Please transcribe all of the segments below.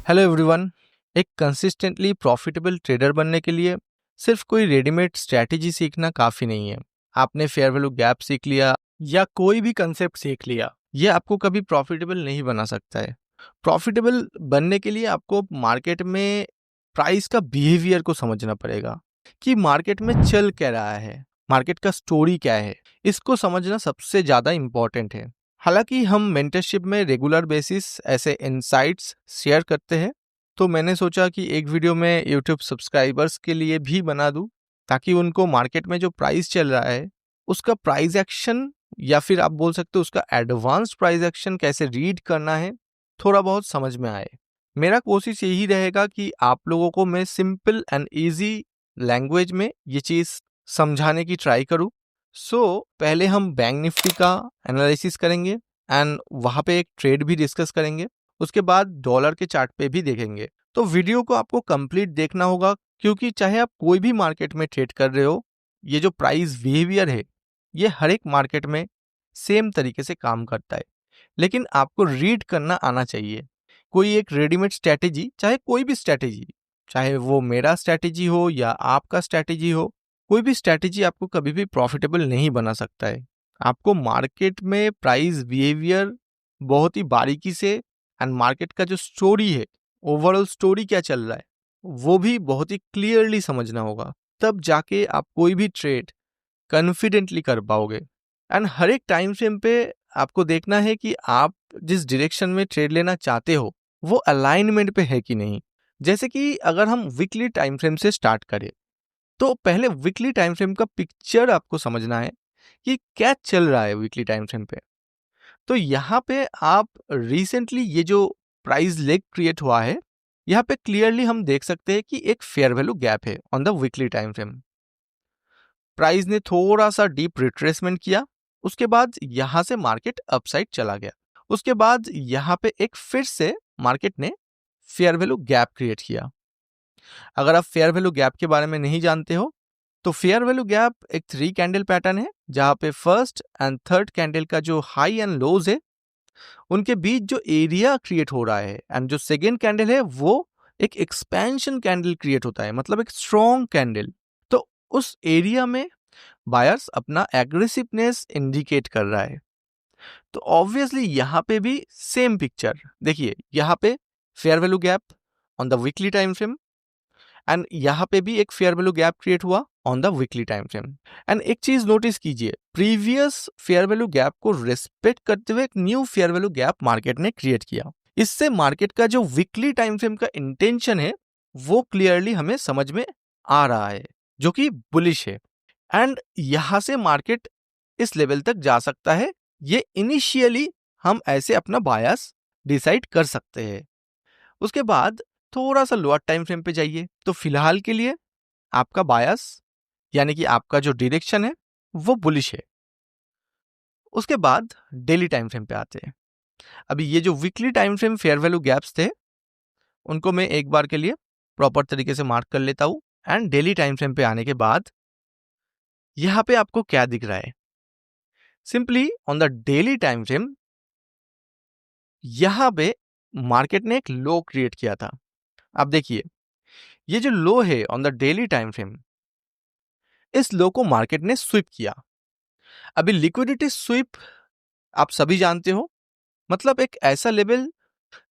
Hello everyone. एक consistently profitable trader बनने के लिए सिर्फ कोई रेडीमेड स्ट्रैटेजी सीखना काफ़ी नहीं है। आपने फेयर वैल्यू गैप सीख लिया या कोई भी कंसेप्ट सीख लिया, ये आपको कभी प्रॉफिटेबल नहीं बना सकता है। प्रॉफिटेबल बनने के लिए आपको मार्केट में प्राइस का बिहेवियर को समझना पड़ेगा कि मार्केट में चल क्या रहा है, मार्केट का स्टोरी क्या है। इसको समझना सबसे ज़्यादा इम्पॉर्टेंट है। हालांकि हम मेंटरशिप में रेगुलर बेसिस ऐसे इनसाइट्स शेयर करते हैं, तो मैंने सोचा कि एक वीडियो में यूट्यूब सब्सक्राइबर्स के लिए भी बना दूं, ताकि उनको मार्केट में जो प्राइस चल रहा है उसका प्राइस एक्शन, या फिर आप बोल सकते हो उसका एडवांस प्राइस एक्शन कैसे रीड करना है, थोड़ा बहुत समझ में आए। मेरा कोशिश यही रहेगा कि आप लोगों को मैं सिंपल एंड ईजी लैंग्वेज में ये चीज़ समझाने की ट्राई करूँ। पहले हम बैंक निफ्टी का एनालिसिस करेंगे एंड वहाँ पे एक ट्रेड भी डिस्कस करेंगे। उसके बाद डॉलर के चार्ट पे भी देखेंगे। तो वीडियो को आपको कंप्लीट देखना होगा, क्योंकि चाहे आप कोई भी मार्केट में ट्रेड कर रहे हो, ये जो प्राइस बिहेवियर है ये हर एक मार्केट में सेम तरीके से काम करता है। लेकिन आपको रीड करना आना चाहिए। कोई एक रेडीमेड स्ट्रैटेजी, चाहे कोई भी स्ट्रैटेजी, चाहे वो मेरा स्ट्रैटेजी हो या आपका स्ट्रैटेजी हो, कोई भी स्ट्रैटेजी आपको कभी भी प्रॉफिटेबल नहीं बना सकता है। आपको मार्केट में प्राइस बिहेवियर बहुत ही बारीकी से एंड मार्केट का जो स्टोरी है, ओवरऑल स्टोरी क्या चल रहा है, वो भी बहुत ही क्लियरली समझना होगा। तब जाके आप कोई भी ट्रेड कॉन्फिडेंटली कर पाओगे। एंड हर एक टाइम फ्रेम पे आपको देखना है कि आप जिस डायरेक्शन में ट्रेड लेना चाहते हो वो अलाइनमेंट पे है कि नहीं। जैसे कि अगर हम वीकली टाइम फ्रेम से स्टार्ट करें, तो पहले वीकली टाइम फ्रेम का पिक्चर आपको समझना है कि क्या चल रहा है वीकली टाइम फ्रेम पे। तो यहाँ पे आप रिसेंटली ये जो प्राइस लेग क्रिएट हुआ है, यहाँ पे क्लियरली हम देख सकते हैं कि एक फेयर वैल्यू गैप है on the weekly time frame. Price ने थोड़ा सा डीप रिट्रेसमेंट किया, उसके बाद यहाँ से मार्केट अपसाइड चला गया। उसके बाद यहाँ पे एक फिर से मार्केट ने फेयर वैल्यू गैप क्रिएट किया। अगर आप फेयर वैल्यू गैप के बारे में नहीं जानते हो, तो फेयर वैल्यू गैप एक 3 कैंडल पैटर्न है, जहां पे फर्स्ट एंड थर्ड कैंडल का जो हाई एंड लोज है उनके बीच जो एरिया क्रिएट हो रहा है, एंड जो सेकेंड कैंडल है वो एक एक्सपेंशन कैंडल क्रिएट होता है, मतलब एक स्ट्रॉन्ग कैंडल। तो उस एरिया में बायर्स अपना एग्रेसिवनेस इंडिकेट कर रहा है। तो ऑब्वियसली यहाँ पे भी सेम पिक्चर देखिए, यहाँ पे fair value gap on the weekly time frame, and यहाँ पे भी एक फेयर वैल्यू गैप क्रिएट हुआ on the weekly time frame. And एक चीज नोटिस कीजिए, प्रीवियस फेयर वैल्यू गैप को रिस्पेक्ट करते हुए एक new fair value gap market ने क्रिएट किया। इससे मार्केट का जो वीकली टाइम फ्रेम का इंटेंशन है वो क्लियरली हमें समझ में आ रहा है, जो कि बुलिश है। एंड यहां से मार्केट इस लेवल तक जा सकता है, ये इनिशियली हम ऐसे अपना बायस डिसाइड कर सकते हैं। उसके बाद थोड़ा सा लोअर टाइम फ्रेम पे जाइए, तो फिलहाल के लिए आपका बायस यानी कि आपका जो डायरेक्शन है वो बुलिश है। उसके बाद डेली टाइम फ्रेम पे आते हैं। अभी ये जो weekly time frame fair value gaps थे उनको मैं एक बार के लिए प्रॉपर तरीके से मार्क कर लेता हूं। एंड डेली टाइम फ्रेम पे आने के बाद यहाँ पे आपको क्या दिख रहा है, simply on the daily time frame यहाँ पे मार्केट ने एक लो क्रिएट किया था। आप देखिए, ये जो लो है on the daily time frame, इस लो को मार्केट ने स्वीप किया। अभी लिक्विडिटी स्वीप आप सभी जानते हो, मतलब एक ऐसा लेवल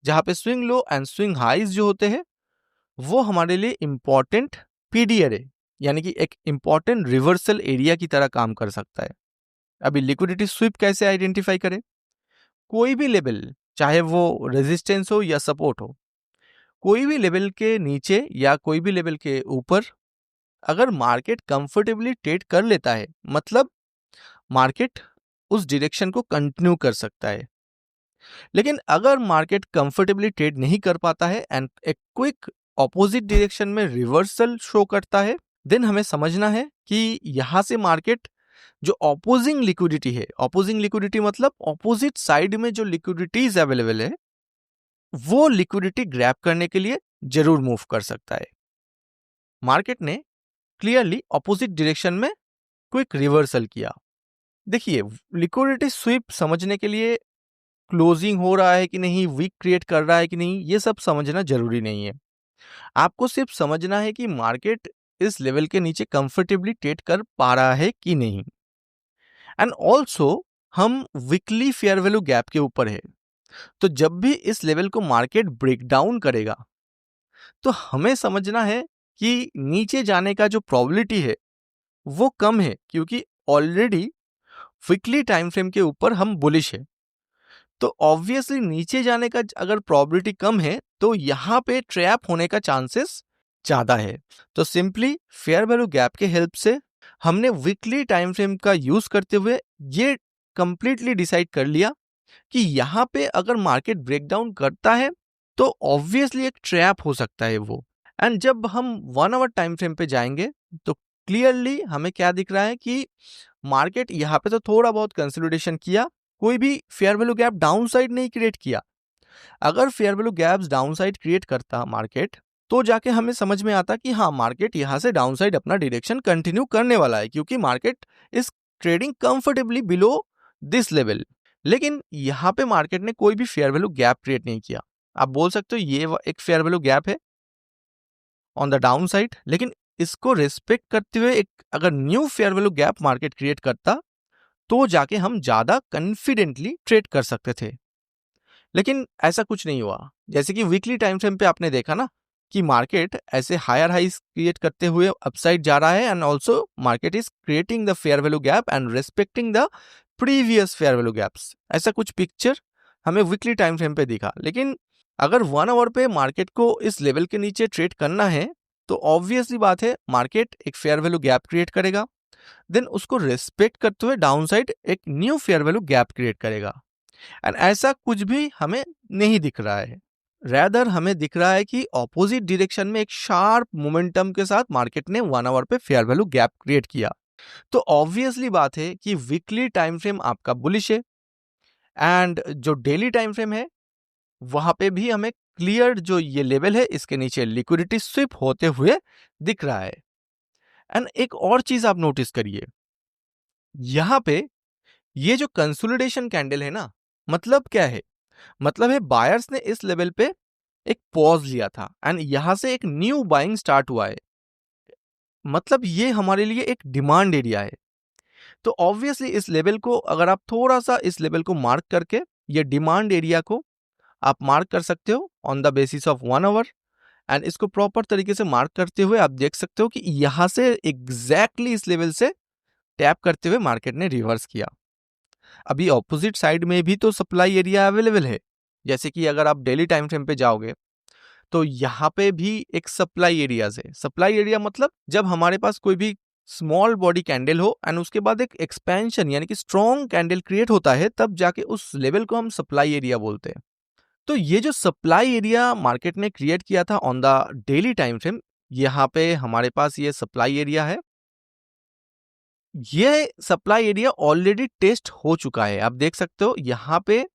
जहां पे swing low and swing highs जो होते हैं वो हमारे लिए इंपॉर्टेंट पीडीआर है, यानी कि एक इंपॉर्टेंट रिवर्सल एरिया की तरह काम कर सकता है। अभी लिक्विडिटी स्वीप कैसे आइडेंटिफाई करें? कोई भी लेवल, चाहे वो रेजिस्टेंस हो या सपोर्ट हो, कोई भी लेवल के नीचे या कोई भी लेवल के ऊपर अगर मार्केट कंफर्टेबली ट्रेड कर लेता है, मतलब मार्केट उस डायरेक्शन को कंटिन्यू कर सकता है। लेकिन अगर मार्केट कंफर्टेबली ट्रेड नहीं कर पाता है एंड एक क्विक ऑपोजिट डायरेक्शन में रिवर्सल शो करता है, देन हमें समझना है कि यहां से मार्केट जो ऑपोजिंग लिक्विडिटी है, ऑपोजिंग लिक्विडिटी मतलब ऑपोजिट साइड में जो लिक्विडिटीज अवेलेबल है, वो लिक्विडिटी ग्रैब करने के लिए जरूर मूव कर सकता है। मार्केट ने क्लियरली ऑपोजिट डायरेक्शन में क्विक रिवर्सल किया। देखिए, लिक्विडिटी स्वीप समझने के लिए क्लोजिंग हो रहा है कि नहीं, वीक क्रिएट कर रहा है कि नहीं, ये सब समझना जरूरी नहीं है। आपको सिर्फ समझना है कि मार्केट इस लेवल के नीचे कंफर्टेबली ट्रेड कर पा रहा है कि नहीं। एंड ऑल्सो हम वीकली फेयर वैल्यू गैप के ऊपर है, तो जब भी इस लेवल को मार्केट ब्रेक डाउन करेगा तो हमें समझना है कि नीचे जाने का जो प्रोबेबिलिटी है वो कम है, क्योंकि ऑलरेडी वीकली टाइम फ्रेम के ऊपर हम बुलिश है। तो ऑब्वियसली नीचे जाने का अगर प्रोबेबिलिटी कम है तो यहाँ पे ट्रैप होने का चांसेस ज़्यादा है। तो सिंपली फेयर वैल्यू गैप के हेल्प से हमने वीकली टाइम फ्रेम का यूज करते हुए ये कंप्लीटली डिसाइड कर लिया कि यहाँ पे अगर मार्केट ब्रेकडाउन करता है तो ऑब्वियसली एक ट्रैप हो सकता है वो। एंड जब हम 1 आवर टाइम फ्रेम पे जाएंगे तो क्लियरली हमें क्या दिख रहा है कि मार्केट यहाँ पे तो थोड़ा बहुत कंसोलिडेशन किया, कोई भी fair value gap down side नहीं क्रिएट किया। अगर fair value gaps down side create करता मार्केट तो जाके हमें समझ में आता कि हाँ, मार्केट यहाँ से डाउन साइड अपना डायरेक्शन कंटिन्यू करने वाला है, क्योंकि market is trading comfortably below this level. लेकिन यहाँ पे मार्केट ने कोई भी फेयर वैल्यू गैप क्रिएट नहीं किया। आप बोल सकते हो ये एक फेयर वैल्यू गैप है ऑन द डाउन साइड, लेकिन इसको रिस्पेक्ट करते हुए एक अगर new fair value gap market create करता तो जाके हम ज्यादा कॉन्फिडेंटली ट्रेड कर सकते थे। लेकिन ऐसा कुछ नहीं हुआ। जैसे कि वीकली टाइम फ्रेम पे आपने देखा ना कि मार्केट ऐसे हायर हाइस क्रिएट करते हुए अपसाइड जा रहा है and also market is creating the fair value gap and respecting the previous fair value gaps. ऐसा कुछ पिक्चर हमें वीकली टाइम फ्रेम पे दिखा। लेकिन अगर 1 आवर पे मार्केट को इस लेवल के नीचे ट्रेड करना है तो ऑब्वियसली बात है मार्केट एक फेयर वैल्यू गैप क्रिएट करेगा, देन उसको रिस्पेक्ट करते हुए डाउन साइड एक new fair value gap create करेगा। एंड ऐसा कुछ भी हमें नहीं दिख रहा है। रैदर हमें दिख रहा है कि ऑपोजिट डायरेक्शन में एक शार्प मोमेंटम के साथ मार्केट ने 1 आवर पे फेयर वैल्यू गैप क्रिएट किया। तो ऑब्वियसली बात है कि वीकली टाइम फ्रेम आपका बुलिश है एंड जो डेली टाइम फ्रेम है वहां पे भी हमें क्लियर जो ये लेवल है इसके नीचे लिक्विडिटी स्विप होते हुए दिख रहा है। एंड एक और चीज आप नोटिस करिए, यहां पे ये जो कंसोलिडेशन कैंडल है ना, मतलब क्या है? मतलब है बायर्स ने इस लेवल पे एक पॉज लिया था एंड यहां से एक न्यू बाइंग स्टार्ट हुआ है। मतलब ये हमारे लिए एक डिमांड एरिया है। तो ऑब्वियसली इस लेवल को अगर आप थोड़ा सा इस लेवल को मार्क करके ये डिमांड एरिया को आप मार्क कर सकते हो on the basis of 1 our and इसको प्रॉपर तरीके से मार्क करते हुए आप देख सकते हो कि यहां से एग्जैक्टली इस लेवल से टैप करते हुए मार्केट ने रिवर्स किया। अभी ऑपोजिट साइड में भी तो सप्लाई एरिया अवेलेबल है। जैसे कि अगर आप डेली टाइम फ्रेम पे जाओगे तो यहाँ पे भी एक सप्लाई एरियाज है। सप्लाई एरिया मतलब जब हमारे पास कोई भी स्मॉल बॉडी कैंडल हो एंड उसके बाद एक एक्सपेंशन यानी कि स्ट्रॉन्ग कैंडल क्रिएट होता है, तब जाके उस लेवल को हम सप्लाई एरिया बोलते हैं। तो ये जो सप्लाई एरिया मार्केट ने क्रिएट किया था on the daily time frame, यहाँ पे हमारे पास ये सप्लाई एरिया है। ये सप्लाई एरिया ऑलरेडी टेस्ट हो चुका है। आप देख सकते हो यहाँ पे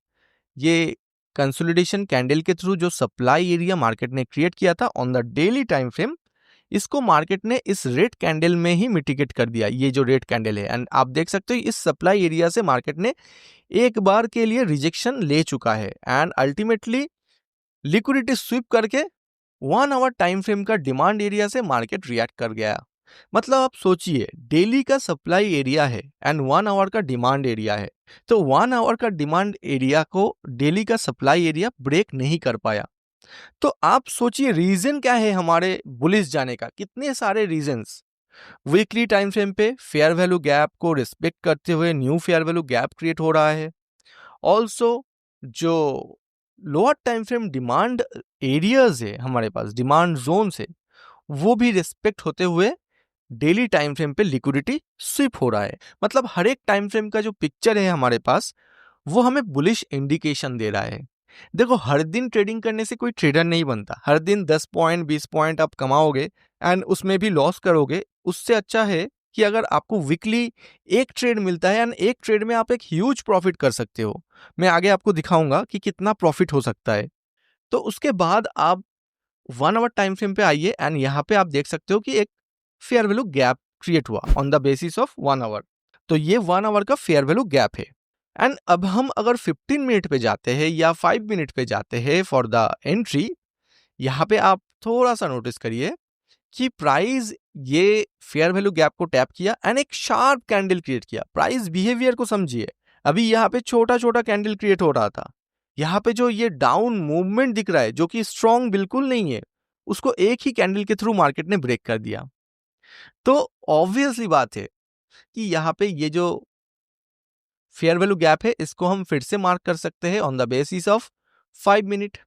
ये कंसोलिडेशन कैंडल के थ्रू जो सप्लाई एरिया मार्केट ने क्रिएट किया था on the daily time frame, इसको मार्केट ने इस रेड कैंडल में ही मिटिगेट कर दिया। ये जो रेड कैंडल है एंड आप देख सकते हो इस सप्लाई एरिया से मार्केट ने एक बार के लिए रिजेक्शन ले चुका है एंड अल्टीमेटली लिक्विडिटी स्वीप करके 1 आवर टाइम फ्रेम का डिमांड एरिया से मार्केट रिएक्ट कर गया। मतलब आप सोचिए, डेली का सप्लाई एरिया है एंड 1 आवर का डिमांड एरिया है। तो 1 आवर का डिमांड एरिया को डेली का सप्लाई एरिया ब्रेक नहीं कर पाया। तो आप सोचिए रीजन क्या है हमारे बुलिश जाने का? कितने सारे रीजंस। वीकली टाइम फ्रेम पे फेयर वैल्यू गैप को रिस्पेक्ट करते हुए new fair value gap create हो रहा है। ऑल्सो जो lower time frame demand areas है, हमारे पास डिमांड जोन है, वो भी रिस्पेक्ट होते हुए डेली टाइम फ्रेम पे लिक्विडिटी स्विप हो रहा है। मतलब हर एक टाइम फ्रेम का जो पिक्चर है हमारे पास वो हमें बुलिश इंडिकेशन दे रहा है। देखो, हर दिन ट्रेडिंग करने से कोई ट्रेडर नहीं बनता। हर दिन 10 पॉइंट 20 पॉइंट आप कमाओगे एंड उसमें भी लॉस करोगे, उससे अच्छा है कि अगर आपको वीकली एक ट्रेड मिलता है एंड एक ट्रेड में आप एक ह्यूज प्रॉफिट कर सकते हो। मैं आगे आपको दिखाऊंगा कि कितना प्रॉफिट हो सकता है। तो उसके बाद आप 1 आवर टाइम फ्रेम पे आइए एंड यहाँ पे आप देख सकते हो कि एक फेयर वैल्यू गैप क्रिएट हुआ on the basis of 1 hour. तो ये 1 आवर का फेयर वैल्यू गैप है। एंड अब हम अगर 15 मिनट पे जाते हैं या 5 मिनट पे जाते हैं फॉर द एंट्री, यहाँ पे आप थोड़ा सा नोटिस करिए कि प्राइस ये फेयर वैल्यू गैप को टैप किया एंड एक शार्प कैंडल क्रिएट किया। प्राइस बिहेवियर को समझिए, अभी यहाँ पे छोटा छोटा कैंडल क्रिएट हो रहा था, यहाँ पे जो ये डाउन मूवमेंट दिख रहा है जो कि स्ट्रॉन्ग बिल्कुल नहीं है, उसको एक ही कैंडल के थ्रू मार्केट ने ब्रेक कर दिया। तो ऑब्वियसली बात है कि यहाँ पे ये जो फेयर वैल्यू गैप है इसको हम फिर से मार्क कर सकते हैं on the basis of 5 minute.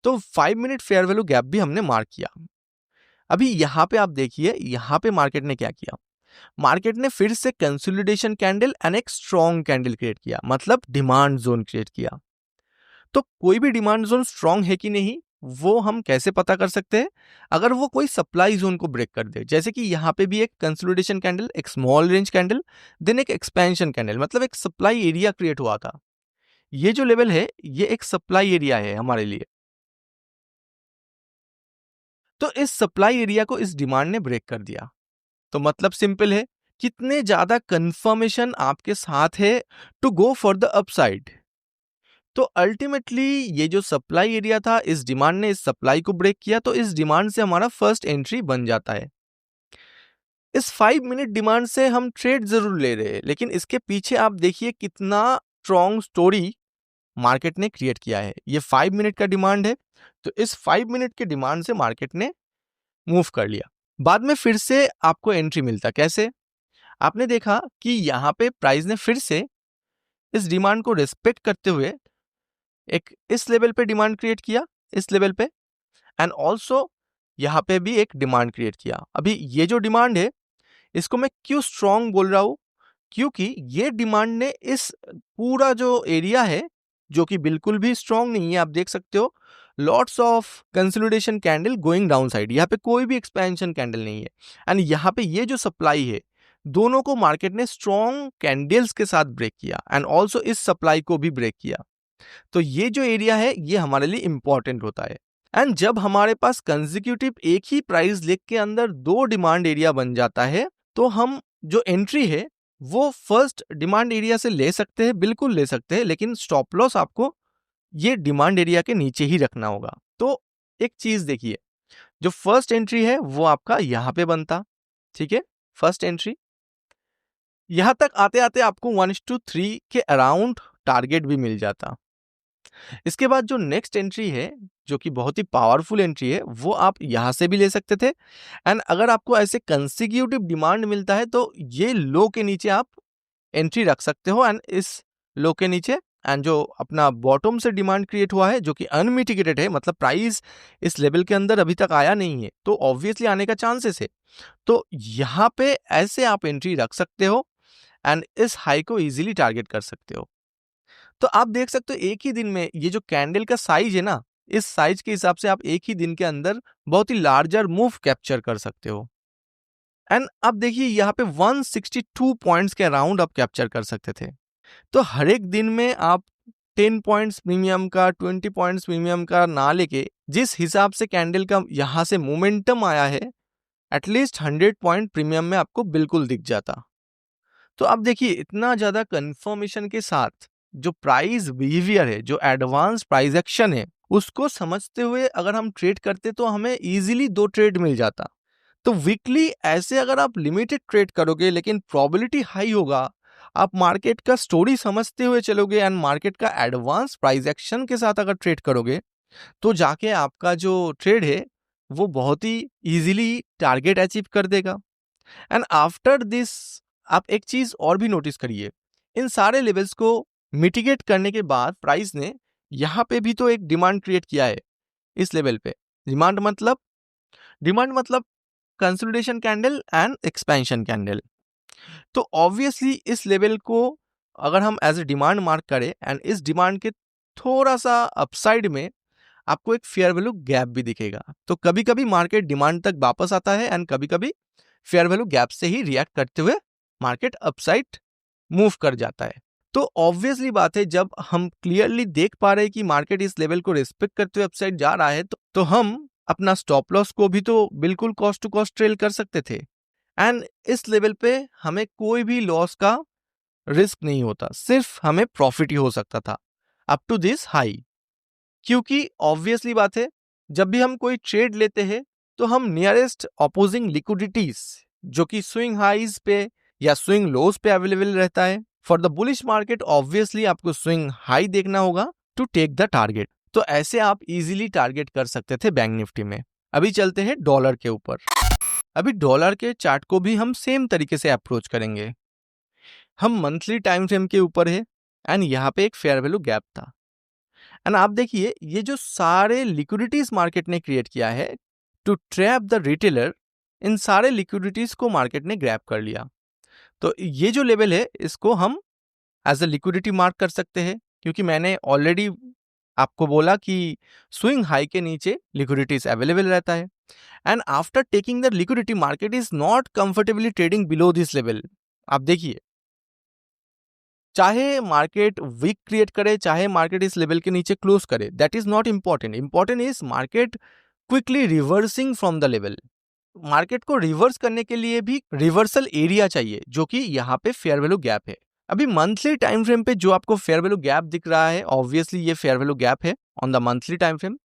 तो 5 मिनट फेयर वैल्यू गैप भी हमने मार्क किया। अभी यहाँ पे आप देखिए, यहाँ पे मार्केट ने क्या किया, मार्केट ने फिर से कंसोलिडेशन कैंडल एंड एक स्ट्रॉन्ग कैंडल क्रिएट किया, मतलब डिमांड जोन क्रिएट किया। तो कोई भी डिमांड जोन स्ट्रॉन्ग है कि नहीं वो हम कैसे पता कर सकते हैं? अगर वो कोई सप्लाई जोन को ब्रेक कर दे, जैसे कि यहाँ पे भी एक कंसोलिडेशन कैंडल, एक स्मॉल रेंज कैंडल, देन एक एक्सपेंशन कैंडल, मतलब एक सप्लाई एरिया क्रिएट हुआ था। ये जो लेवल है ये एक सप्लाई एरिया है हमारे लिए। तो इस सप्लाई एरिया को इस डिमांड ने ब्रेक कर दिया। तो मतलब सिंपल है, कितने ज्यादा कंफर्मेशन आपके साथ है to go for the upside. तो अल्टीमेटली ये जो सप्लाई एरिया था, इस डिमांड ने इस सप्लाई को ब्रेक किया, तो इस डिमांड से हमारा फर्स्ट एंट्री बन जाता है। इस 5 मिनट डिमांड से हम ट्रेड जरूर ले रहे हैं, लेकिन इसके पीछे आप देखिए कितना स्ट्रॉन्ग स्टोरी मार्केट ने क्रिएट किया है। ये 5 मिनट का डिमांड है, तो इस 5 मिनट के डिमांड से मार्केट ने मूव कर लिया। बाद में फिर से आपको एंट्री मिलता कैसे? आपने देखा कि यहाँ पे प्राइस ने फिर से इस डिमांड को रिस्पेक्ट करते हुए एक इस लेवल पे डिमांड क्रिएट किया, इस लेवल पे, एंड ऑल्सो यहाँ पे भी एक डिमांड क्रिएट किया। अभी ये जो डिमांड है इसको मैं क्यों स्ट्रॉन्ग बोल रहा हूँ? क्योंकि ये डिमांड ने इस पूरा जो एरिया है जो कि बिल्कुल भी स्ट्रॉन्ग नहीं है, आप देख सकते हो lots of consolidation candle going down side, यहाँ पे कोई भी एक्सपेंशन कैंडल नहीं है, एंड यहाँ पे ये जो सप्लाई है दोनों को मार्केट ने स्ट्रॉन्ग कैंडल्स के साथ ब्रेक किया एंड ऑल्सो इस सप्लाई को भी ब्रेक किया। तो ये जो एरिया है ये हमारे लिए इंपॉर्टेंट होता है। एंड जब हमारे पास कंसेक्यूटिव एक ही प्राइस लेग के अंदर दो डिमांड एरिया बन जाता है, तो हम जो एंट्री है वो फर्स्ट डिमांड एरिया से ले सकते हैं, बिल्कुल ले सकते हैं, लेकिन स्टॉप लॉस आपको ये डिमांड एरिया के नीचे ही रखना होगा। तो एक चीज देखिए, जो फर्स्ट एंट्री है वो आपका यहाँ पे बनता, ठीक है, फर्स्ट एंट्री। यहां तक आते आते आपको 1:3 के अराउंड टारगेट भी मिल जाता। इसके बाद जो नेक्स्ट एंट्री है जो कि बहुत ही पावरफुल एंट्री है, वो आप यहां से भी ले सकते थे, एंड अगर आपको ऐसे कंसेक्यूटिव डिमांड मिलता है तो ये लो के नीचे आप एंट्री रख सकते हो, एंड इस लो के नीचे, एंड जो अपना बॉटम से डिमांड क्रिएट हुआ है जो कि अनमिटिगेटेड है, मतलब प्राइस इस लेवल के अंदर अभी तक आया नहीं है तो ऑब्वियसली आने का चांसेस है, तो यहाँ पे ऐसे आप एंट्री रख सकते हो एंड इस हाई को इजीली टारगेट कर सकते हो। तो आप देख सकते हो एक ही दिन में ये जो कैंडल का साइज है ना, इस साइज के हिसाब से आप एक ही दिन के अंदर बहुत ही लार्जर मूव कैप्चर कर सकते हो। एंड अब देखिए यहाँ पे 162 पॉइंट्स के अराउंड आप कैप्चर कर सकते थे। तो हर एक दिन में आप 10 पॉइंट्स प्रीमियम का, 20 पॉइंट्स प्रीमियम का ना लेके जिस हिसाब से कैंडल का यहाँ से मोमेंटम आया है, एटलीस्ट 100 पॉइंट प्रीमियम में आपको बिल्कुल दिख जाता। तो अब देखिए इतना ज्यादा कंफर्मेशन के साथ जो प्राइस बिहेवियर है, जो एडवांस प्राइस एक्शन है, उसको समझते हुए अगर हम ट्रेड करते तो हमें इजीली 2 ट्रेड मिल जाता। तो वीकली ऐसे अगर आप लिमिटेड ट्रेड करोगे लेकिन प्रोबेबिलिटी हाई होगा, आप मार्केट का स्टोरी समझते हुए चलोगे एंड मार्केट का एडवांस प्राइस एक्शन के साथ अगर ट्रेड करोगे, तो जाके आपका जो ट्रेड है वो बहुत ही इजीली टारगेट अचीव कर देगा। एंड आफ्टर दिस आप एक चीज और भी नोटिस करिए, इन सारे लेवल्स को मिटिगेट करने के बाद प्राइस ने यहाँ पे भी तो एक डिमांड क्रिएट किया है इस लेवल पे। डिमांड मतलब consolidation candle and expansion candle. तो ऑब्वियसली इस लेवल को अगर हम एज ए डिमांड मार्क करें एंड इस डिमांड के थोड़ा सा अपसाइड में आपको एक फेयर वैल्यू गैप भी दिखेगा। तो कभी कभी मार्केट डिमांड तक वापस आता है एंड कभी कभी फेयर वैल्यू गैप से ही रिएक्ट करते हुए मार्केट अपसाइड मूव कर जाता है। तो ऑब्वियसली बात है, जब हम क्लियरली देख पा रहे हैं कि मार्केट इस लेवल को रिस्पेक्ट करते हुए अपसाइड जा रहा है, तो हम अपना स्टॉप लॉस को भी तो बिल्कुल कॉस्ट टू कॉस्ट ट्रेल कर सकते थे, एंड इस लेवल पे हमें कोई भी लॉस का रिस्क नहीं होता, सिर्फ हमें प्रॉफिट ही हो सकता था अप टू दिस हाई। क्योंकि ऑब्वियसली बात है, जब भी हम कोई ट्रेड लेते हैं तो हम नियरेस्ट अपोजिंग लिक्विडिटीज जो कि स्विंग हाईज पे या स्विंग लोज पे अवेलेबल रहता है। For the bullish market obviously आपको स्विंग हाई देखना होगा टू टेक द टारगेट। तो ऐसे आप इजीली टारगेट कर सकते थे बैंक निफ्टी में। अभी चलते हैं डॉलर के ऊपर। अभी डॉलर के चार्ट को भी हम सेम तरीके से अप्रोच करेंगे। हम मंथली टाइम फ्रेम के ऊपर है एंड यहाँ पे एक फेयर वैल्यू गैप था। एंड आप देखिए ये जो सारे लिक्विडिटीज मार्केट ने क्रिएट किया है टू ट्रैप द रिटेलर, इन सारे लिक्विडिटीज को मार्केट ने ग्रैब कर लिया। तो ये जो लेवल है इसको हम एज अ लिक्विडिटी मार्क कर सकते हैं, क्योंकि मैंने ऑलरेडी आपको बोला कि स्विंग हाई के नीचे लिक्विडिटीज अवेलेबल रहता है। And after taking the liquidity market is not comfortably trading below this level. आप देखिए चाहे मार्केट वीक क्रिएट करे, चाहे मार्केट इस लेवल के नीचे क्लोज करे, that is not important. Important is market quickly reversing from the level. Market को रिवर्स करने के लिए भी रिवर्सल एरिया चाहिए, जो कि यहाँ पे फेयर वैल्यू गैप है। अभी मंथली टाइम फ्रेम पे जो आपको फेयर वैल्यू गैप दिख रहा है, ऑब्वियसली ये फेयर वैल्यू गैप है on the monthly time frame.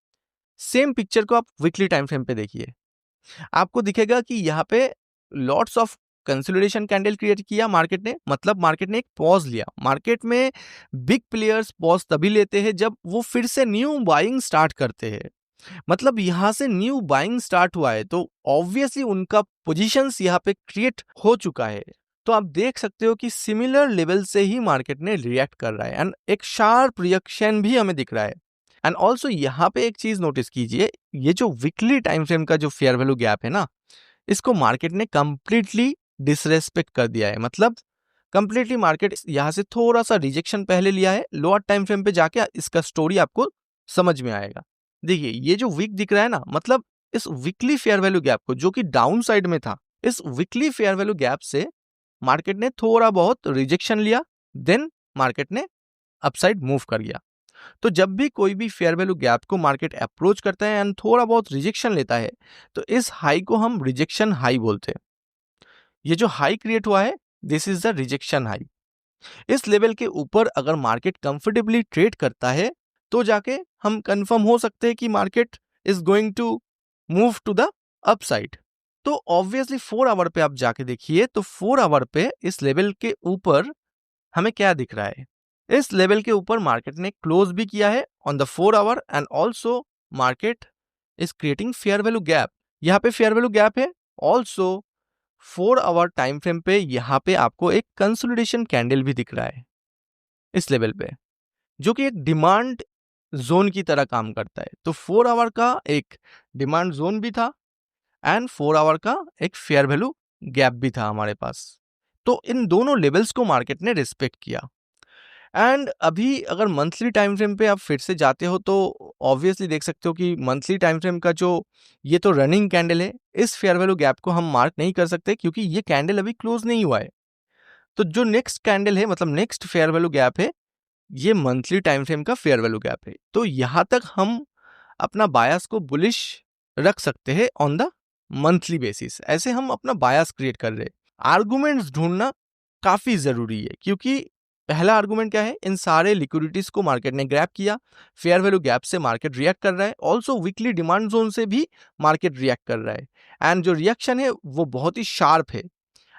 Same picture को आप वीकली टाइम फ्रेम पे देखिए, आपको दिखेगा कि यहाँ पे lots of consolidation candle create किया मार्केट ने, मतलब मार्केट ने एक पॉज लिया। मार्केट में बिग प्लेयर्स पॉज तभी लेते हैं जब वो फिर से न्यू बाइंग स्टार्ट करते हैं। मतलब यहां से न्यू बाइंग स्टार्ट हुआ है तो ऑब्वियसली उनका पोजीशंस यहाँ पे क्रिएट हो चुका है। तो आप देख सकते हो कि सिमिलर लेवल से ही मार्केट ने रिएक्ट कर रहा है एंड एक शार्प रिएक्शन भी हमें दिख रहा है। एंड ऑल्सो यहाँ पे एक चीज नोटिस कीजिए, ये जो वीकली टाइम फ्रेम का जो फेयर वैल्यू गैप है ना, इसको मार्केट ने कंप्लीटली डिसरेस्पेक्ट कर दिया है। मतलब कंप्लीटली मार्केट यहाँ से थोड़ा सा रिजेक्शन पहले लिया है, लोअर टाइम फ्रेम पे जाके इसका स्टोरी आपको समझ में आएगा। देखिए ये जो वीक दिख रहा है ना, मतलब इस वीकली फेयर वैल्यू गैप को, जो कि डाउन साइड में था, इस वीकली फेयर वैल्यू गैप से मार्केट ने थोड़ा बहुत रिजेक्शन लिया, देन मार्केट ने अपसाइड मूव कर गया। तो जब भी कोई भी फेयर वैल्यू गैप को मार्केट अप्रोच करता है एंड थोड़ा बहुत रिजेक्शन लेता है, तो इस हाई को हम रिजेक्शन हाई बोलते हैं। ये जो हाई क्रिएट हुआ है, this is the rejection high. इस लेवल के ऊपर अगर मार्केट कंफर्टेबली ट्रेड करता है तो जाके हम कंफर्म हो सकते हैं कि market is going to move to the upside. तो ऑब्वियसली 4 आवर पे आप जाके देखिए, तो 4 आवर पे इस लेवल के ऊपर हमें क्या दिख रहा है। इस लेवल के ऊपर मार्केट ने क्लोज भी किया है on the 4 our and also market is creating fair value gap. यहाँ पे फेयर वैल्यू गैप है। ऑल्सो 4 आवर टाइम फ्रेम पे यहाँ पे आपको एक कंसोलिडेशन कैंडल भी दिख रहा है इस लेवल पे, जो कि एक डिमांड जोन की तरह काम करता है। तो 4 आवर का एक डिमांड जोन भी था एंड 4 आवर का एक फेयर वैल्यू गैप भी था हमारे पास। तो इन दोनों लेवल्स को मार्केट ने रिस्पेक्ट किया। एंड अभी अगर मंथली टाइम फ्रेम पे आप फिर से जाते हो तो ऑब्वियसली देख सकते हो कि मंथली टाइम फ्रेम का जो ये तो रनिंग कैंडल है, इस फेयर वैल्यू गैप को हम मार्क नहीं कर सकते क्योंकि ये कैंडल अभी क्लोज नहीं हुआ है। तो जो नेक्स्ट कैंडल है, मतलब नेक्स्ट फेयर वैल्यू गैप है, ये मंथली टाइम फ्रेम का फेयर वैल्यू गैप है। तो यहां तक हम अपना बायस को बुलिश रख सकते हैं ऑन द मंथली बेसिस। ऐसे हम अपना बायस क्रिएट कर रहे हैं। आर्गुमेंट्स ढूंढना काफी जरूरी है, क्योंकि पहला आर्गुमेंट क्या है, इन सारे लिक्विडिटीज को मार्केट ने ग्रैब किया, फेयर वैल्यू गैप से मार्केट रिएक्ट कर रहा है, ऑल्सो वीकली डिमांड जोन से भी मार्केट रिएक्ट कर रहा है एंड जो रिएक्शन है वो बहुत ही शार्प है।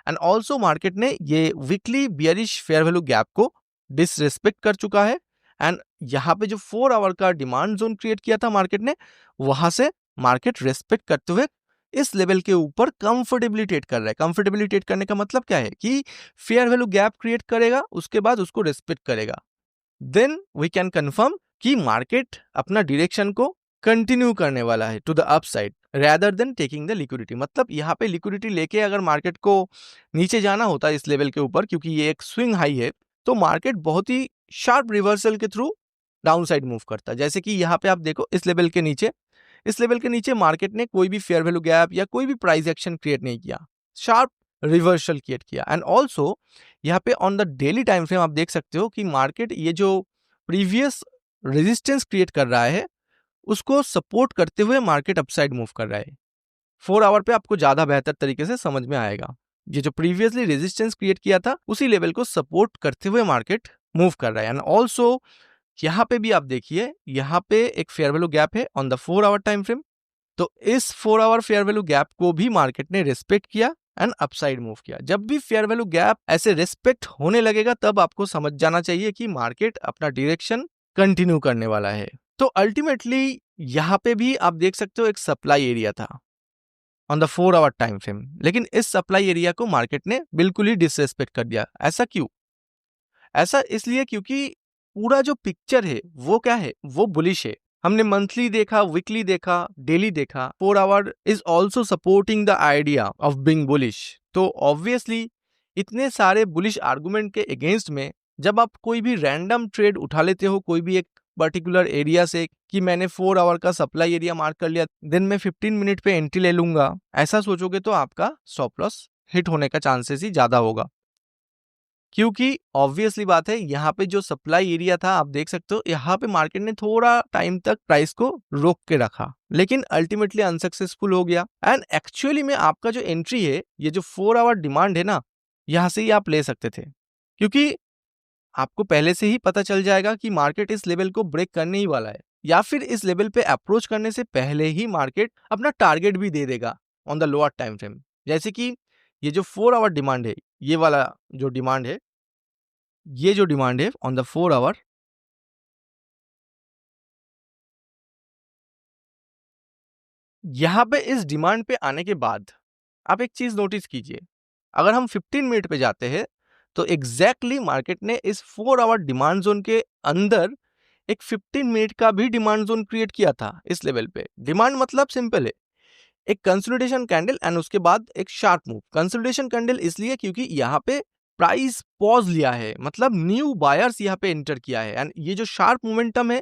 एंड ऑल्सो मार्केट ने ये weekly bearish fair value gap को डिसरेस्पेक्ट कर चुका है एंड यहाँ पे जो 4 आवर का डिमांड जोन क्रिएट किया था मार्केट ने, वहां से मार्केट रेस्पेक्ट करते हुए इस लेवल के ऊपर कंफर्टेबली ट्रेड कर रहा है। कंफर्टेबली ट्रेड करने का मतलब क्या है कि फेयर वैल्यू गैप क्रिएट करेगा, उसके बाद उसको रेस्पेक्ट करेगा, देन वी कैन कंफर्म कि मार्केट अपना डायरेक्शन को कंटिन्यू करने वाला है to the upside rather than taking the liquidity. मतलब यहाँ पे लिक्विडिटी लेके अगर मार्केट को नीचे जाना होता है इस लेवल के ऊपर, क्योंकि ये एक स्विंग हाई है, तो मार्केट बहुत ही शार्प रिवर्सल के थ्रू डाउन साइड मूव करता है। जैसे कि यहाँ पे आप देखो इस लेवल के नीचे मार्केट ने कोई भी फेयर वैल्यू गैप या कोई भी प्राइस एक्शन क्रिएट नहीं किया, शार्प रिवर्सल क्रिएट किया। एंड ऑल्सो यहाँ पे on the daily time frame आप देख सकते हो कि मार्केट ये जो प्रीवियस रेजिस्टेंस क्रिएट कर रहा है उसको सपोर्ट करते हुए मार्केट अपसाइड मूव कर रहा है। 4 आवर पे आपको ज्यादा बेहतर तरीके से समझ में आएगा। ये जो प्रीवियसली रेजिस्टेंस क्रिएट किया था उसी लेवल को सपोर्ट करते हुए मार्केट मूव कर रहा है। एंड ऑल्सो यहाँ पे भी आप देखिए, यहाँ पे एक फेयर वैल्यू गैप है on the 4 hour time frame. तो इस 4 आवर फेयर वैल्यू गैप को भी मार्केट ने रिस्पेक्ट किया एंड अपसाइड मूव किया। जब भी फेयर वैल्यू गैप ऐसे रिस्पेक्ट होने लगेगा तब आपको समझ जाना चाहिए कि मार्केट अपना डायरेक्शन कंटिन्यू करने वाला है। तो अल्टीमेटली यहाँ पे भी आप देख सकते हो एक सप्लाई एरिया था on the 4 hour time frame, लेकिन इस सप्लाई एरिया को मार्केट ने बिल्कुल ही डिसरेस्पेक्ट कर दिया। ऐसा क्यों? ऐसा इसलिए क्योंकि पूरा जो पिक्चर है वो क्या है, वो बुलिश है। हमने मंथली देखा, वीकली देखा, डेली देखा, 4 our is also supporting the idea of being bullish. तो ऑब्वियसली इतने सारे बुलिश आर्गुमेंट के अगेंस्ट में जब आप कोई भी रैंडम ट्रेड उठा लेते हो कोई भी एक पर्टिकुलर एरिया से कि मैंने 4 आवर का सप्लाई एरिया मार्क कर लिया, दिन में 15 मिनट पे एंट्री ले लूंगा, ऐसा सोचोगे तो आपका स्टॉप लॉस हिट होने का चांसेस ही ज्यादा होगा। क्योंकि ऑब्वियसली बात है, यहाँ पे जो सप्लाई एरिया था आप देख सकते हो, यहाँ पे मार्केट ने थोड़ा टाइम तक प्राइस को रोक के रखा लेकिन अल्टीमेटली अनसक्सेसफुल हो गया। एंड एक्चुअली में आपका जो एंट्री है, ये जो 4 आवर डिमांड है ना, यहाँ से ही आप ले सकते थे, क्योंकि आपको पहले से ही पता चल जाएगा कि मार्केट इस लेवल को ब्रेक करने ही वाला है, या फिर इस लेवल पे अप्रोच करने से पहले ही मार्केट अपना टारगेट भी दे देगा on the lower time frame. जैसे कि ये जो 4 आवर डिमांड है, ये वाला जो डिमांड है, ये जो डिमांड है ऑन द 4 आवर, यहां पे इस डिमांड पे आने के बाद आप एक चीज नोटिस कीजिए, अगर हम 15 मिनट पे जाते हैं तो एग्जैक्टली मार्केट ने इस 4 आवर डिमांड जोन के अंदर एक 15 मिनट का भी डिमांड जोन क्रिएट किया था इस लेवल पे। डिमांड मतलब सिंपल है, एक कंसोलिडेशन कैंडल एंड उसके बाद एक शार्प मूव। कंसोलिडेशन कैंडल इसलिए क्योंकि यहाँ पे प्राइस पॉज लिया है, मतलब न्यू बायर्स यहाँ पे एंटर किया है। एंड ये जो शार्प मोमेंटम है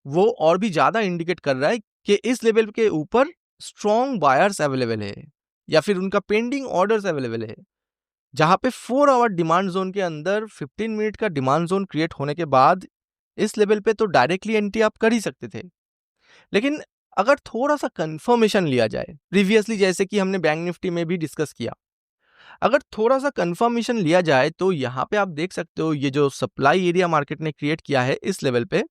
वो और भी ज्यादा इंडिकेट कर रहा है कि इस लेवल के ऊपर स्ट्रॉन्ग बायर्स अवेलेबल है या फिर उनका पेंडिंग ऑर्डर्स अवेलेबल है। जहां पे 4 आवर डिमांड जोन के अंदर 15 मिनट का डिमांड जोन क्रिएट होने के बाद इस लेवल पे तो डायरेक्टली एंट्री आप कर ही सकते थे, लेकिन अगर थोड़ा सा कंफर्मेशन लिया जाए, प्रीवियसली जैसे कि हमने बैंक निफ्टी में भी डिस्कस किया, अगर थोड़ा सा कंफर्मेशन लिया जाए तो यहाँ पे आप देख सकते हो ये जो सप्लाई एरिया मार्केट ने क्रिएट किया है इस लेवल पे,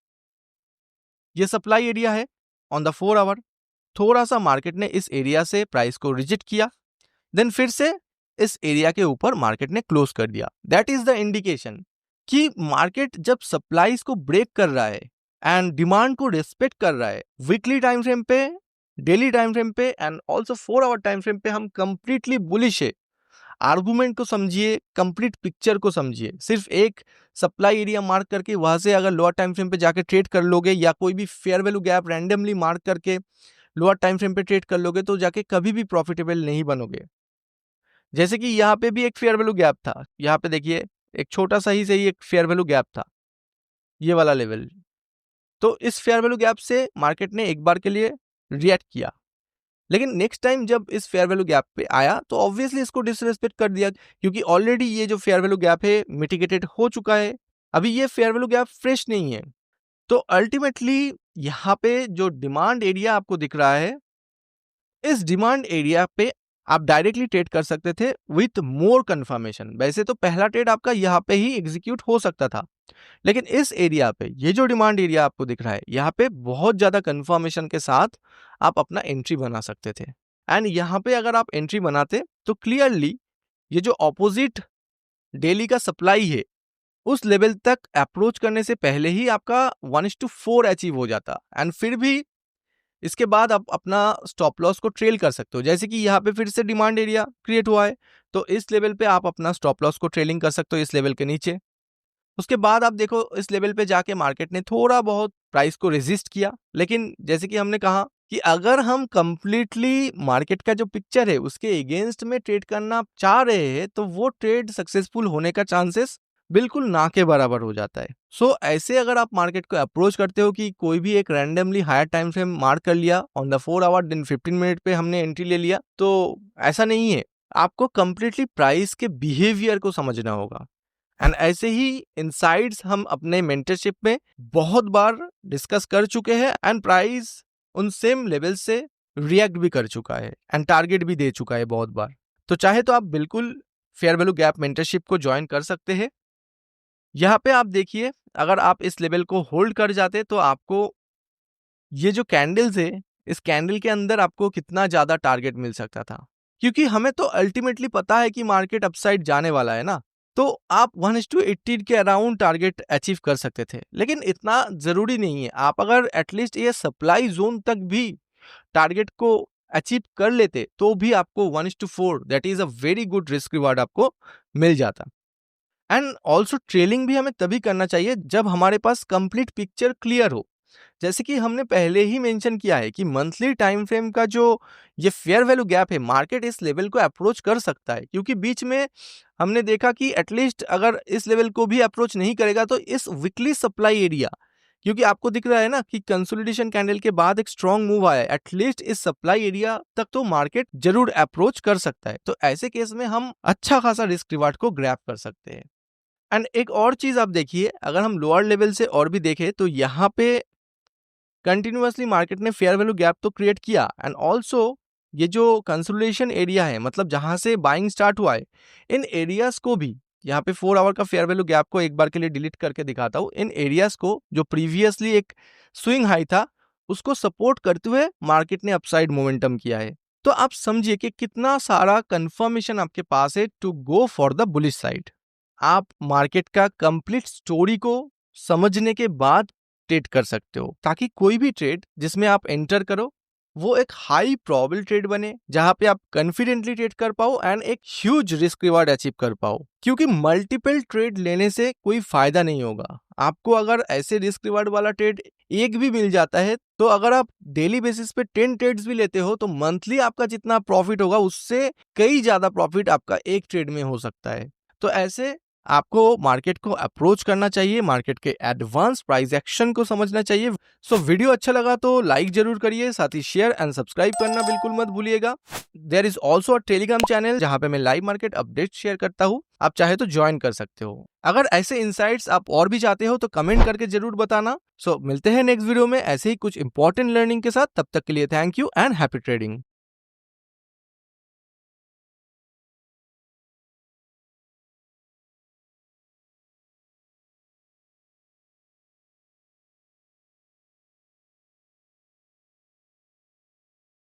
ये सप्लाई एरिया है ऑन द 4 आवर। थोड़ा सा मार्केट ने इस एरिया से प्राइस को रिजेक्ट किया, देन फिर से इस एरिया के ऊपर मार्केट ने क्लोज कर दिया। दैट इज द इंडिकेशन कि मार्केट जब सप्लाईज को ब्रेक कर रहा है एंड डिमांड को रिस्पेक्ट कर रहा है, वीकली टाइम फ्रेम पे, डेली टाइम फ्रेम पे and also 4 hour time frame पे हम कंप्लीटली बुलिश है। आर्गुमेंट को समझिए, कंप्लीट पिक्चर को समझिए। सिर्फ एक सप्लाई एरिया मार्क करके वहां से अगर लोअर टाइम फ्रेम पे जाके ट्रेड कर लोगे या कोई भी fair value gap randomly mark करके लोअर टाइम फ्रेम पे ट्रेड कर लोगे तो जाके कभी भी प्रॉफिटेबल नहीं बनोगे। जैसे कि यहाँ पे भी एक फेयर वैल्यू गैप था, यहाँ पे देखिए एक छोटा सा ही सही एक फेयर वैल्यू गैप था, ये वाला लेवल। तो इस फेयर वैल्यू गैप से मार्केट ने एक बार के लिए रिएक्ट किया, लेकिन नेक्स्ट टाइम जब इस फेयर वैल्यू गैप पे आया तो ऑब्वियसली इसको डिसरेस्पेक्ट कर दिया, क्योंकि ऑलरेडी ये जो फेयर वैल्यू गैप है मिटिगेटेड हो चुका है, अभी ये फेयर वैल्यू गैप फ्रेश नहीं है। तो अल्टीमेटली यहाँ पे जो डिमांड एरिया आपको दिख रहा है, इस डिमांड एरिया पे आप डायरेक्टली ट्रेड कर सकते थे विथ मोर कंफर्मेशन। वैसे तो पहला ट्रेड आपका यहाँ पे ही एग्जीक्यूट हो सकता था, लेकिन इस एरिया पे, ये जो डिमांड एरिया आपको दिख रहा है, यहाँ पे बहुत ज्यादा कंफर्मेशन के साथ आप अपना एंट्री बना सकते थे। एंड यहाँ पे अगर आप एंट्री बनाते तो क्लियरली ये जो ऑपोजिट डेली का सप्लाई है उस लेवल तक अप्रोच करने से पहले ही आपका 1:4 अचीव हो जाता, एंड फिर भी इसके बाद आप अपना स्टॉप लॉस को ट्रेल कर सकते हो। जैसे कि यहाँ पे फिर से डिमांड एरिया क्रिएट हुआ है तो इस लेवल पे आप अपना स्टॉप लॉस को ट्रेलिंग कर सकते हो इस लेवल के नीचे। उसके बाद आप देखो इस लेवल पे जाके मार्केट ने थोड़ा बहुत प्राइस को रेजिस्ट किया, लेकिन जैसे कि हमने कहा कि अगर हम कंप्लीटली मार्केट का जो पिक्चर है उसके अगेंस्ट में ट्रेड करना चाह रहे हैं तो वो ट्रेड सक्सेसफुल होने का चांसेस बिल्कुल ना के बराबर हो जाता है। सो ऐसे अगर आप मार्केट को अप्रोच करते हो कि कोई भी एक randomly higher time frame mark कर लिया on the 4 hour, then 15 minute पे हमने एंट्री ले लिया, तो ऐसा नहीं है। आपको कंप्लीटली प्राइस के बिहेवियर को समझना होगा। एंड ऐसे ही इनसाइट्स हम अपने मेंटरशिप में बहुत बार डिस्कस कर चुके हैं एंड प्राइस उन सेम लेवल से रिएक्ट भी कर चुका है एंड टारगेट भी दे चुका है बहुत बार। तो चाहे तो आप बिल्कुल फेयर वैल्यू गैप मेंटरशिप को ज्वाइन कर सकते हैं। यहाँ पे आप देखिए, अगर आप इस लेवल को होल्ड कर जाते तो आपको ये जो कैंडल्स है, इस कैंडल के अंदर आपको कितना ज्यादा टारगेट मिल सकता था, क्योंकि हमें तो अल्टीमेटली पता है कि मार्केट अपसाइड जाने वाला है ना, तो आप 1:80 के अराउंड टारगेट अचीव कर सकते थे। लेकिन इतना जरूरी नहीं है, आप अगर एटलीस्ट ये सप्लाई जोन तक भी टारगेट को अचीव कर लेते तो भी आपको 1:4 that is a very good risk reward आपको मिल जाता। एंड ऑल्सो ट्रेलिंग भी हमें तभी करना चाहिए जब हमारे पास कंप्लीट पिक्चर क्लियर हो। जैसे कि हमने पहले ही मेंशन किया है कि मंथली टाइम फ्रेम का जो ये फेयर वैल्यू गैप है, मार्केट इस लेवल को अप्रोच कर सकता है, क्योंकि बीच में हमने देखा कि एटलीस्ट अगर इस लेवल को भी अप्रोच नहीं करेगा तो इस वीकली सप्लाई एरिया, क्योंकि आपको दिख रहा है ना कि कंसोलिडेशन कैंडल के बाद एक स्ट्रॉन्ग मूव आया है, एटलीस्ट इस सप्लाई एरिया तक तो मार्केट जरूर अप्रोच कर सकता है। तो ऐसे केस में हम अच्छा खासा रिस्क रिवार्ड को ग्रैब कर सकते हैं। एंड एक और चीज आप देखिए, अगर हम लोअर लेवल से और भी देखें तो यहाँ पे कंटिन्यूअसली मार्केट ने फेयर वैल्यू गैप तो क्रिएट किया, एंड ऑल्सो ये जो कंसोलिडेशन एरिया है, मतलब जहां से बाइंग स्टार्ट हुआ है, इन एरियाज को भी, यहाँ पे 4 आवर का फेयर वैल्यू गैप को एक बार के लिए डिलीट करके दिखाता हूँ, इन एरियाज को जो प्रीवियसली एक स्विंग हाई था उसको सपोर्ट करते हुए मार्केट ने अपसाइड मोमेंटम किया है। तो आप समझिए कि कितना सारा कंफर्मेशन आपके पास है to go for the bullish side. आप मार्केट का कंप्लीट स्टोरी को समझने के बाद ट्रेड कर सकते हो, ताकि कोई भी ट्रेड जिसमें आप एंटर करो वो एक हाई प्रोबेबल ट्रेड बने, जहां पे आप कॉन्फिडेंटली ट्रेड कर पाओ एंड एक ह्यूज रिस्क रिवार्ड अचीव कर पाओ। क्योंकि मल्टीपल ट्रेड लेने से कोई फायदा नहीं होगा आपको। अगर ऐसे रिस्क रिवार्ड वाला ट्रेड एक भी मिल जाता है, तो अगर आप डेली बेसिस पे 10 ट्रेड्स भी लेते हो तो मंथली आपका जितना प्रॉफिट होगा उससे कई ज्यादा प्रॉफिट आपका एक ट्रेड में हो सकता है। तो ऐसे आपको मार्केट को अप्रोच करना चाहिए, मार्केट के एडवांस प्राइस एक्शन को समझना चाहिए। सो वीडियो अच्छा लगा तो लाइक जरूर करिए, साथ ही शेयर एंड सब्सक्राइब करना बिल्कुल मत भूलिएगा। There is also a Telegram channel जहां पे मैं लाइव मार्केट अपडेट शेयर करता हूँ, आप चाहे तो ज्वाइन कर सकते हो। अगर ऐसे इंसाइट्स आप और भी चाहते हो तो कमेंट करके जरूर बताना। सो मिलते हैं नेक्स्ट वीडियो में ऐसे ही कुछ इंपॉर्टेंट लर्निंग के साथ। तब तक के लिए thank you and happy trading.